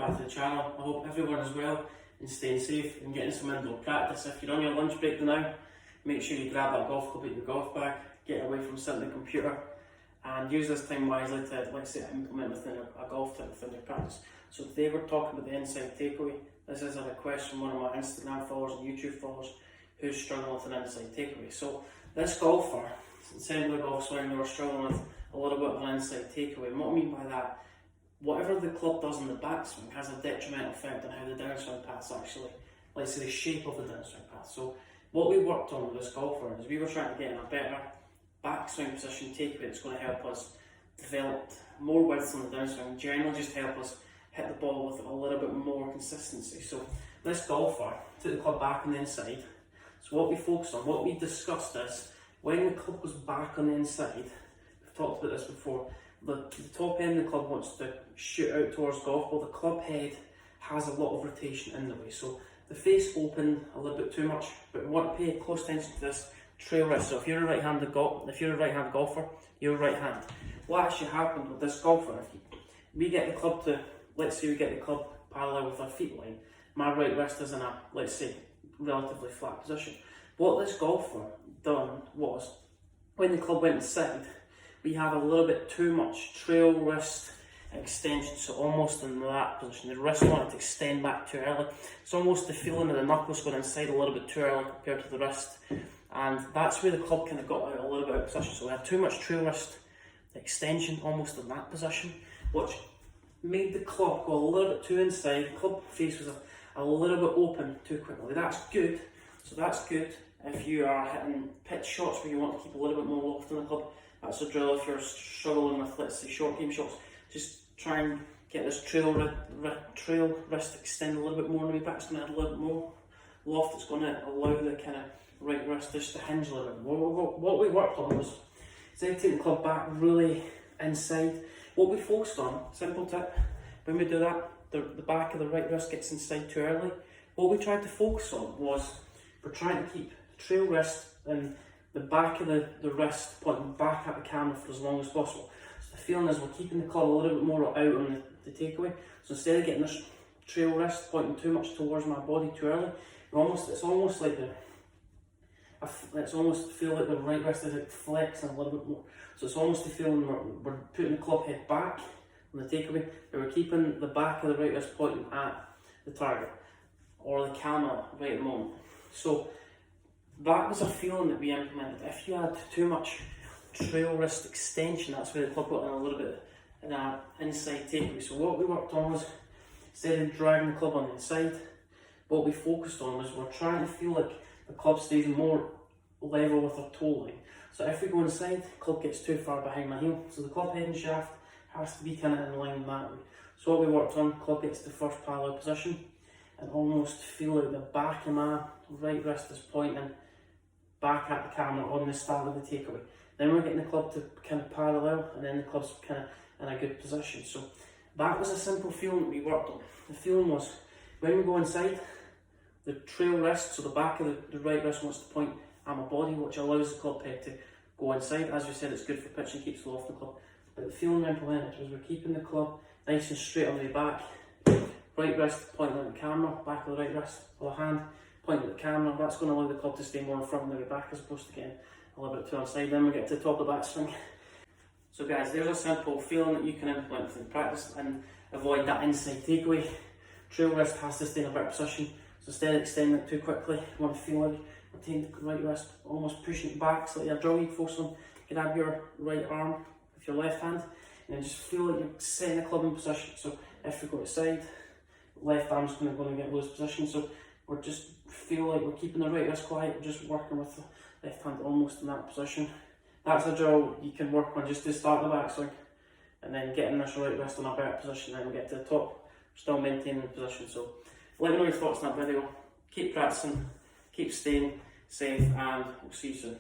back to the channel. I hope everyone is well and staying safe and getting some indoor practice. If you're on your lunch break now, make sure you grab that golf club out your golf bag, get away from sitting at the computer and use this time wisely to, let's say, implement within a golf tip within your practice. So today we're talking about the inside takeaway. This is a request from one of my Instagram followers and YouTube followers who's struggling with an inside takeaway. So this golfer, same with golf swing, they were struggling with a little bit of an inside takeaway. And what I mean by that, whatever the club does in the backswing has a detrimental effect on how the downswing path's actually, let's say, the shape of the downswing path. So what we worked on with this golfer is we were trying to get in a better backswing position takeaway that's going to help us develop more width on the downswing, generally just help us hit the ball with a little bit more consistency. So this golfer took the club back on the inside. So what we focused on, what we discussed is, when the club goes back on the inside, we've talked about this before, the top end of the club wants to shoot out towards golf ball. The club head has a lot of rotation in the way. So the face open a little bit too much, but we want to pay close attention to this trail wrist. So if you're a right-handed golfer, you're right hand. What actually happened with this golfer, if we get the club to, let's say we get the club parallel with our feet line, my right wrist is in a, let's say, relatively flat position. What this golfer done was, when the club went inside, we have a little bit too much trail wrist extension, so almost in that position. The wrist wanted to extend back too early. It's almost the feeling of the knuckles going inside a little bit too early compared to the wrist. And that's where the club kind of got out a little bit out of position. So we had too much trail wrist extension almost in that position, which made the club go a little bit too inside. The club face was a little bit open too quickly. That's good. So that's good if you are hitting pitch shots where you want to keep a little bit more loft in the club. That's a drill if you're struggling with, let's say, short game shots. Just try and get this trail wrist extend a little bit more in the way back. It's going to add a little bit more loft. It's going to allow the kind of right wrist just to hinge a little bit more. What we worked on was, instead of taking the club back really inside, what we focused on, simple tip, when we do that, the back of the right wrist gets inside too early. What we tried to focus on was, we're trying to keep the trail wrist and the back of the wrist pointing back at the camera for as long as possible. So the feeling is we're keeping the club a little bit more out on the takeaway. So instead of getting this trail wrist pointing too much towards my body too early, it's almost like it's almost feel like the right wrist is like flexing a little bit more. So it's almost the feeling we're putting the club head back on the takeaway, but we're keeping the back of the right wrist pointing at the target or the camera right at the moment. So that was a feeling that we implemented. If you had too much trail wrist extension, that's where the club got in a little bit in an inside takeaway. So what we worked on was, instead of dragging the club on the inside, what we focused on was we're trying to feel like the club stays more level with our toe line. So if we go inside, the club gets too far behind my heel. So the club head and shaft has to be kind of in line that way. So what we worked on, club gets to first parallel position and almost feel like the back of my right wrist is pointing back at the camera on the start of the takeaway. Then we're getting the club to kind of parallel, and then the club's kind of in a good position. So that was a simple feeling that we worked on. The feeling was, when we go inside, the trail wrist, so the back of the right wrist wants to point at my body, which allows the club head to go inside. As we said, it's good for pitch and keeps the loft in the club. But the feeling we implemented was we're keeping the club nice and straight on the way back. Right wrist pointing at the camera, back of the right wrist, or the hand pointing at the camera. That's going to allow the club to stay more in front on the way back as opposed to getting a little bit too on side. Then we get to the top of the backswing. So guys, there's a simple feeling that you can implement within practice and avoid that inside takeaway. Trail wrist has to stay in a better position. So instead of extending it too quickly, you want to feel like retain the right wrist, almost pushing it back so that you're drawing focus on. Grab your right arm with your left hand and just feel like you're setting the club in position. So if we go outside, left arm's going to get loose position. So we're just feel like we're keeping the right wrist quiet, we're just working with the left hand almost in that position. That's a drill you can work on just to start the backswing, and then getting this right wrist in a better position. Then we get to the top, still maintaining the position. So let me know your thoughts on that video. Keep practicing, keep staying safe, and we'll see you soon.